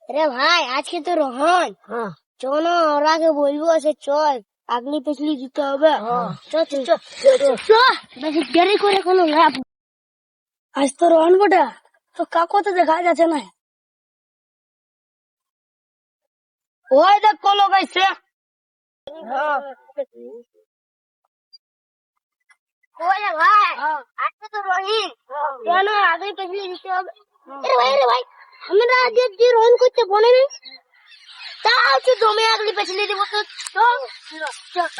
अरे भाई आज के तो रोहन चलो और आगे बोलबो से चल अगली पिछली जीते হবে चल चल चल बस देरी করে কোনো লাভ আজ তো রোহন বড়া তো কাকো তো দেখা যাচ্ছে না ওই দেখ কলো গাইছে ওরে ভাই আজকে তো রহিন কেন আগে পিছলি দিতে হবে আরে ভাই আমরা আগে যে রোহন করতে বলে নি তাও তো জমে আগলি পিছলি দিব তো চল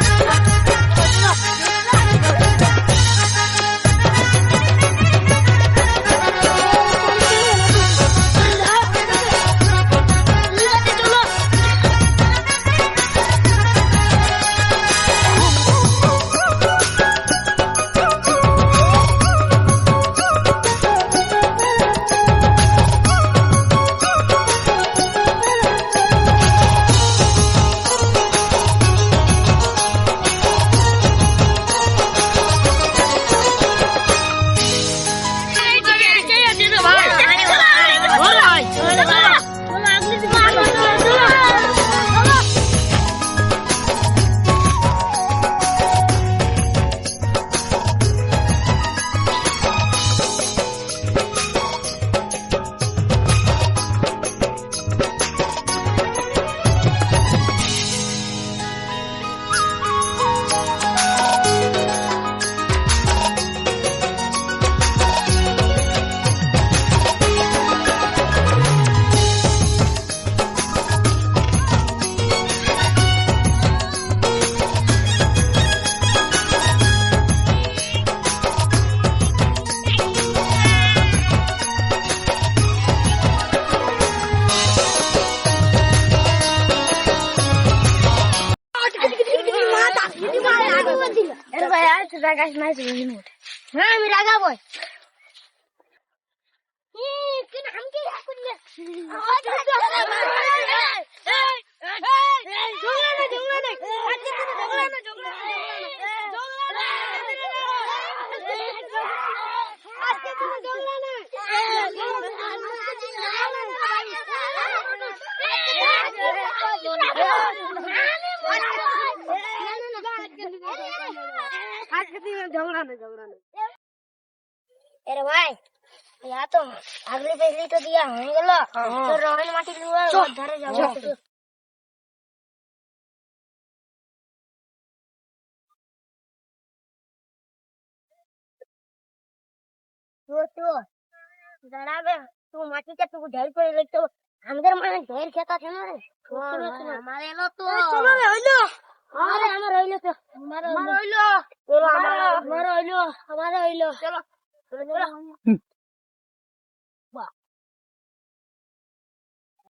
রাগাস নাই তুমি হ্যাঁ আমি রাগাবো কেন আমকে করলে अरे भाई यहाँ तो अगली पिछली तो दिया हो गलो तो रोहन माटी लुआ धरे जाओ तो जनाबे तू माटी के तू ढेर पर ले तो हमदर माने ढेर खेता छे ना रे हमारे लो तो चलो रे होइलो अरे हमारे होइलो तो हमारे होइलो चलो हमारे होइलो चलो